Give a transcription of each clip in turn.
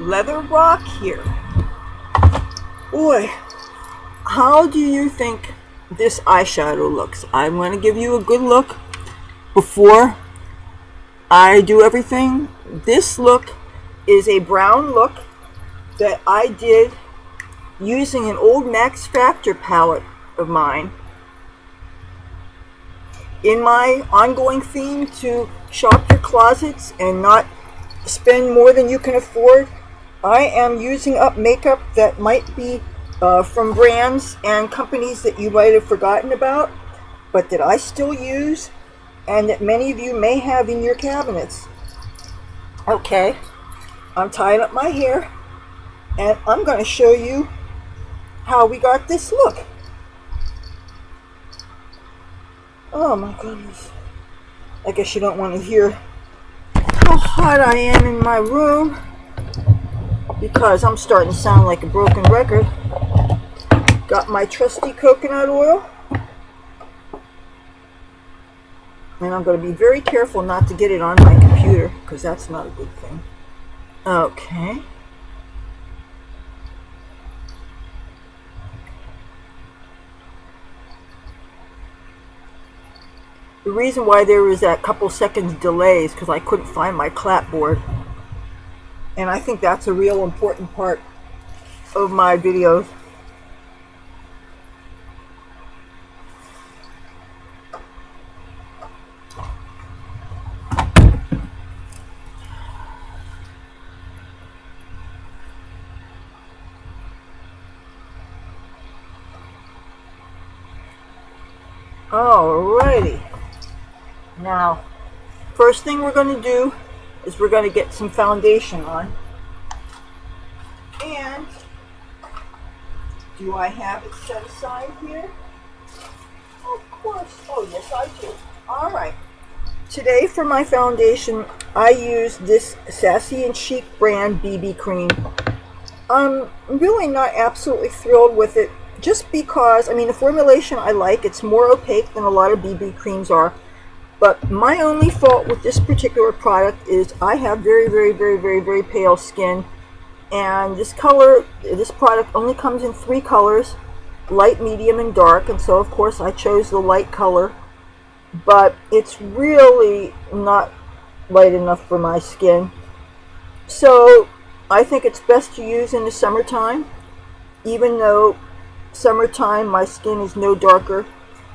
Leather Rokk here. Boy, how do you think this eyeshadow looks? I'm going to give you a good look before I do everything. This look is a brown look that I did using an old Max Factor palette of mine. In my ongoing theme to shop your closets and not spend more than you can afford, I am using up makeup that might be from brands and companies that you might have forgotten about, but that I still use and that many of you may have in your cabinets. Okay, I'm tying up my hair and I'm going to show you how we got this look. Oh my goodness. I guess you don't want to hear how hot I am in my room because I'm starting to sound like a broken record. Got my trusty coconut oil. And I'm going to be very careful not to get it on my computer because that's not a good thing. Okay. The reason why there was that couple seconds delay is because I couldn't find my clapboard. And I think that's a real important part of my videos. Alrighty. Now, first thing we're going to do is we're going to get some foundation on. And do I have it set aside here? Of course. Oh, yes, I do. Alright. Today for my foundation, I use this Sassy and Chic brand BB cream. I'm really not absolutely thrilled with it just because, I mean, the formulation I like. It's more opaque than a lot of BB creams are. But my only fault with this particular product is I have very pale skin. And this product only comes in 3 colors, light, medium, and dark. And so, of course, I chose the light color. But it's really not light enough for my skin. So, I think it's best to use in the summertime. Even though summertime my skin is no darker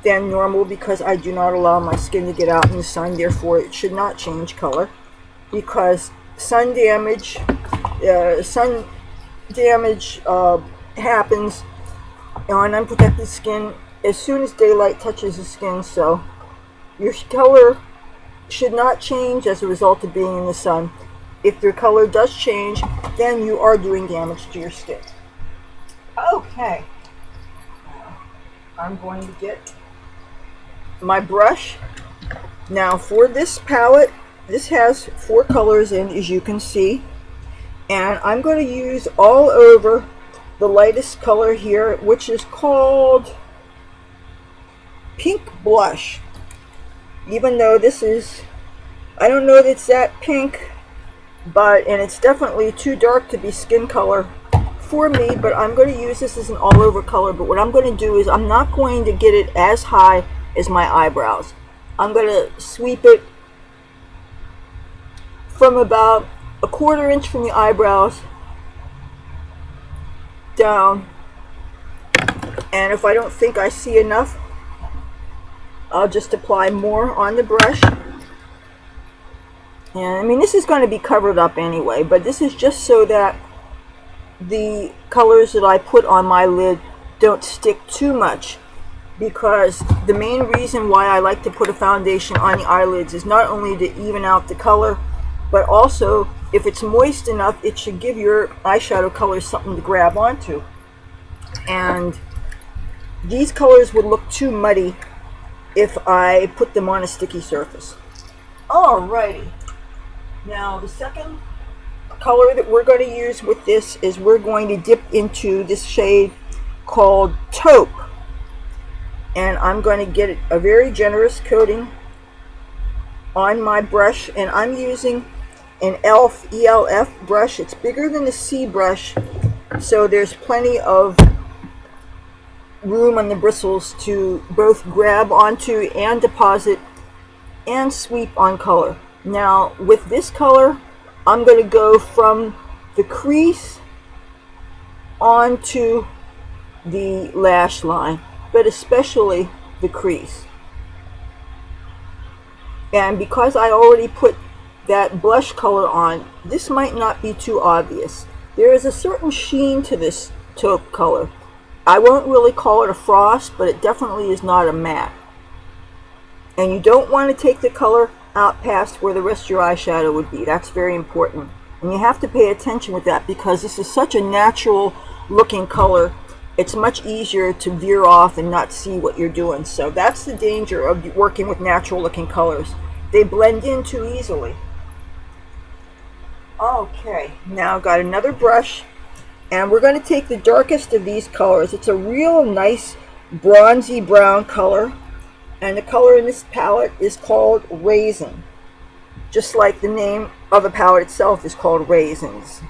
than normal because I do not allow my skin to get out in the sun. Therefore, it should not change color because sun damage happens on unprotected skin as soon as daylight touches the skin. So your color should not change as a result of being in the sun. If your color does change, then you are doing damage to your skin. Okay, I'm going to get my brush. Now for this palette, this has 4 colors in, as you can see, and I'm going to use all over the lightest color here, which is called Pink Blush. Even though this is, I don't know that it's that pink, and it's definitely too dark to be skin color for me, but I'm going to use this as an all over color. But what I'm going to do is I'm not going to get it as high as my eyebrows. I'm going to sweep it from about a 1/4 inch from the eyebrows down, and if I don't think I see enough, I'll just apply more on the brush. And I mean, this is going to be covered up anyway, but this is just so that the colors that I put on my lid don't stick too much, because the main reason why I like to put a foundation on the eyelids is not only to even out the color, but also if it's moist enough, it should give your eyeshadow colors something to grab onto. And these colors would look too muddy if I put them on a sticky surface. Alrighty. Now the second color that we're going to use with this is we're going to dip into this shade called Taupe. And I'm going to get a very generous coating on my brush, and I'm using an E.L F brush. It's bigger than the C brush, so there's plenty of room on the bristles to both grab onto and deposit and sweep on color. Now with this color, I'm going to go from the crease onto the lash line, but especially the crease. And because I already put that blush color on, this might not be too obvious. There is a certain sheen to this taupe color. I won't really call it a frost, but it definitely is not a matte. And you don't want to take the color out past where the rest of your eyeshadow would be. That's very important. And you have to pay attention with that because this is such a natural looking color. It's much easier to veer off and not see what you're doing. So that's the danger of working with natural looking colors. They blend in too easily. Okay, now I've got another brush, and we're going to take the darkest of these colors. It's a real nice bronzy brown color, and the color in this palette is called Raisin, just like the name of the palette itself is called Raisins.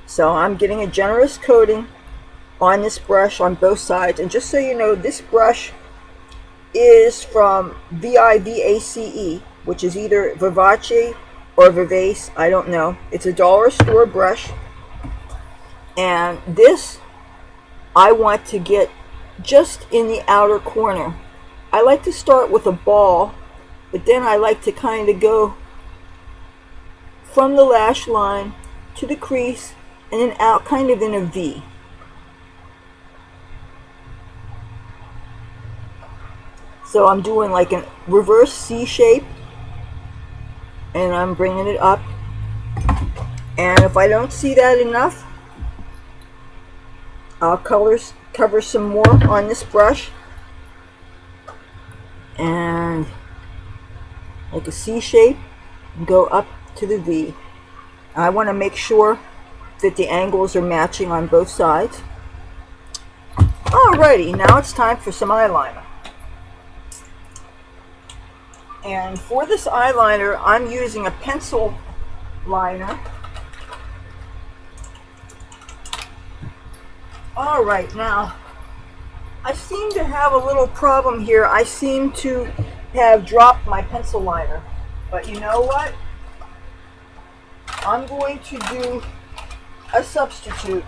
So I'm getting a generous coating on this brush on both sides. And just so you know, this brush is from VIVACE, which is either Vivace or Vivace, I don't know. It's a dollar store brush, and this I want to get just in the outer corner. I like to start with a ball, but then I like to kind of go from the lash line to the crease and then out kind of in a V. So I'm doing like a reverse C shape, and I'm bringing it up. And if I don't see that enough, I'll cover some more on this brush, and like a C shape, and go up to the V. I want to make sure that the angles are matching on both sides. Alrighty, now it's time for some eyeliner. And for this eyeliner, I'm using a pencil liner. Alright, now, I seem to have a little problem here. I seem to have dropped my pencil liner. But you know what? I'm going to do a substitute,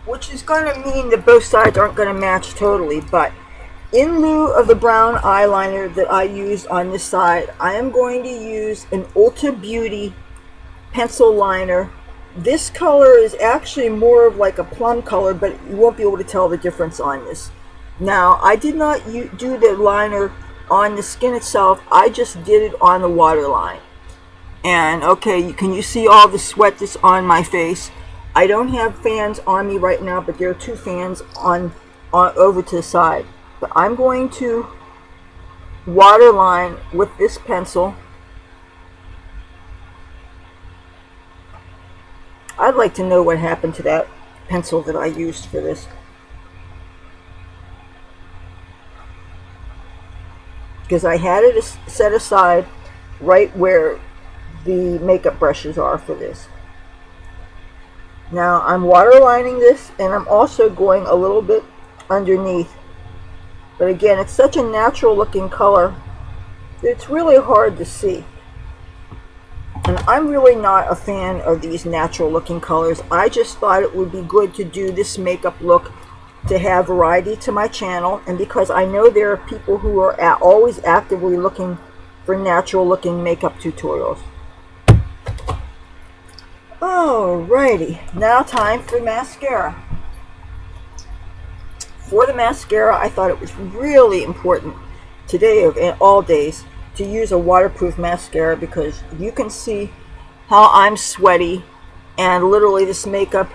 which is going to mean that both sides aren't going to match totally, but in lieu of the brown eyeliner that I used on this side, I am going to use an ULTA Beauty pencil liner. This color is actually more of like a plum color, but you won't be able to tell the difference on this. Now, I did not do the liner on the skin itself. I just did it on the waterline. And okay, can you see all the sweat that's on my face? I don't have fans on me right now, but there are two fans on over to the side. But I'm going to waterline with this pencil. I'd like to know what happened to that pencil that I used for this. Because I had it set aside right where the makeup brushes are for this. Now I'm waterlining this, and I'm also going a little bit underneath. But again, it's such a natural looking color that it's really hard to see. And I'm really not a fan of these natural looking colors. I just thought it would be good to do this makeup look to have variety to my channel, and because I know there are people who are always actively looking for natural looking makeup tutorials. Alrighty, now time for mascara. For the mascara, I thought it was really important today of all days to use a waterproof mascara, because you can see how I'm sweaty, and literally this makeup,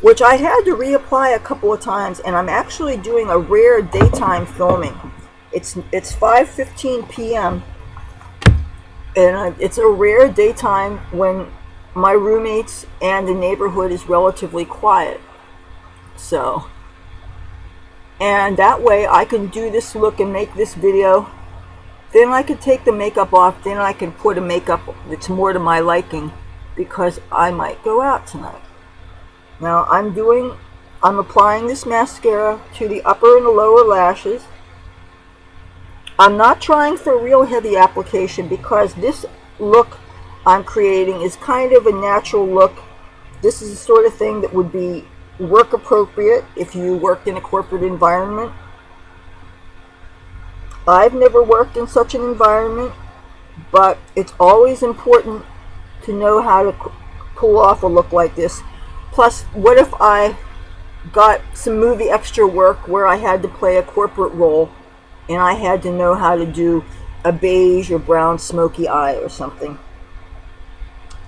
which I had to reapply a couple of times, and I'm actually doing a rare daytime filming. It's 5:15 p.m. and it's a rare daytime when my roommates and the neighborhood is relatively quiet. So, and that way I can do this look and make this video then I can take the makeup off, then I can put a makeup that's more to my liking because I might go out tonight. Now I'm applying this mascara to the upper and the lower lashes. I'm not trying for a real heavy application because this look I'm creating is kind of a natural look. This is the sort of thing that would be work appropriate if you worked in a corporate environment. I've never worked in such an environment, but it's always important to know how to pull off a look like this. Plus, what if I got some movie extra work where I had to play a corporate role and I had to know how to do a beige or brown smoky eye or something.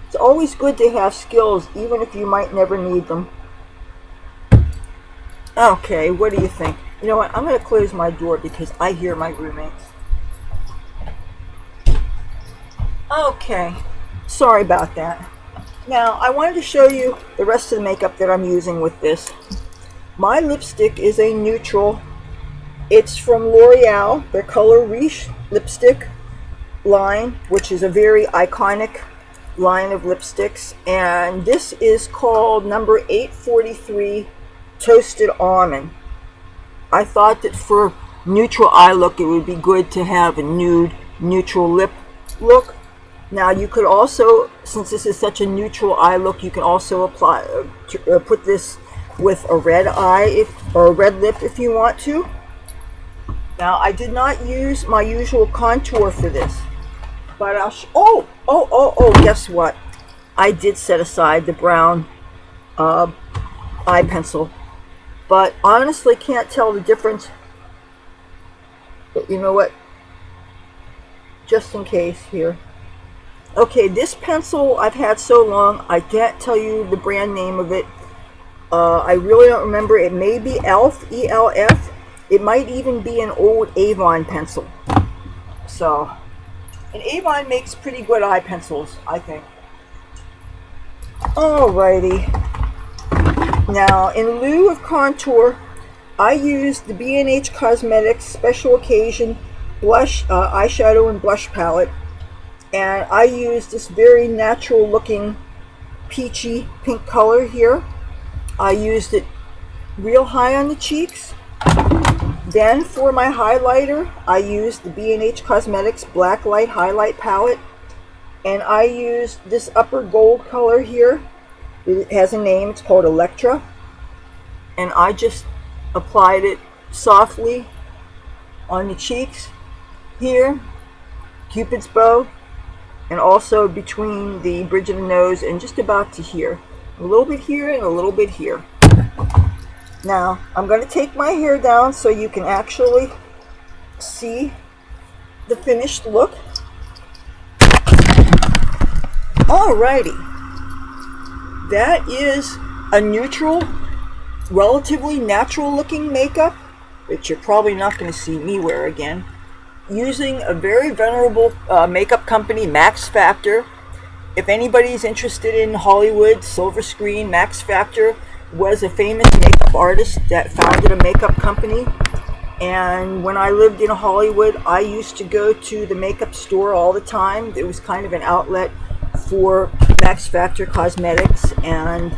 It's always good to have skills, even if you might never need them. Okay, what do you think? You know what? I'm going to close my door because I hear my roommates. Okay, sorry about that. Now, I wanted to show you the rest of the makeup that I'm using with this. My lipstick is a neutral. It's from L'Oreal, their Color Riche Lipstick line, which is a very iconic line of lipsticks, and this is called number 843 Toasted Almond. I thought that for neutral eye look it would be good to have a nude neutral lip look. Now you could also, since this is such a neutral eye look, you can also apply put this with a red eye or a red lip if you want to. Now I did not use my usual contour for this, but I'll guess what? I did set aside the brown eye pencil, but honestly can't tell the difference. But you know what? Just in case here. Okay, this pencil I've had so long, I can't tell you the brand name of it. I really don't remember. It may be E.L F. It might even be an old AVON pencil. So, and AVON makes pretty good eye pencils, I think. Alrighty. Now, in lieu of contour, I used the B&H Cosmetics Special Occasion blush, eyeshadow and blush palette. And I used this very natural looking peachy pink color here. I used it real high on the cheeks. Then for my highlighter, I used the B&H Cosmetics Black Light Highlight Palette. And I used this upper gold color here. It has a name, it's called Electra. And I just applied it softly on the cheeks here, Cupid's bow, and also between the bridge of the nose and just about to here. A little bit here and a little bit here. Now, I'm going to take my hair down so you can actually see the finished look. Alrighty. That is a neutral, relatively natural looking makeup that you're probably not going to see me wear again, using a very venerable makeup company, Max Factor. If anybody's interested in Hollywood, silver screen, Max Factor was a famous makeup artist that founded a makeup company. And when I lived in Hollywood, I used to go to the makeup store all the time. It was kind of an outlet for Max Factor cosmetics, and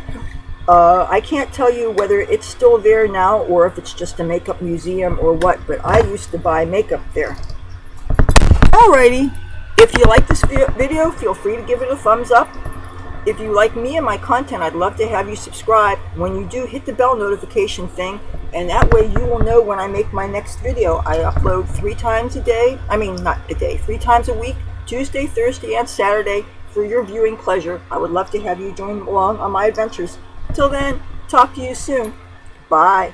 I can't tell you whether it's still there now or if it's just a makeup museum or what, but I used to buy makeup there. Alrighty, if you like this video, feel free to give it a thumbs up. If you like me and my content, I'd love to have you subscribe. When you do, hit the bell notification thing, and that way you will know when I make my next video. I upload 3 times a day. I mean, not a day, 3 times a week, Tuesday, Thursday, and Saturday for your viewing pleasure. I would love to have you join along on my adventures. Till then, talk to you soon. Bye.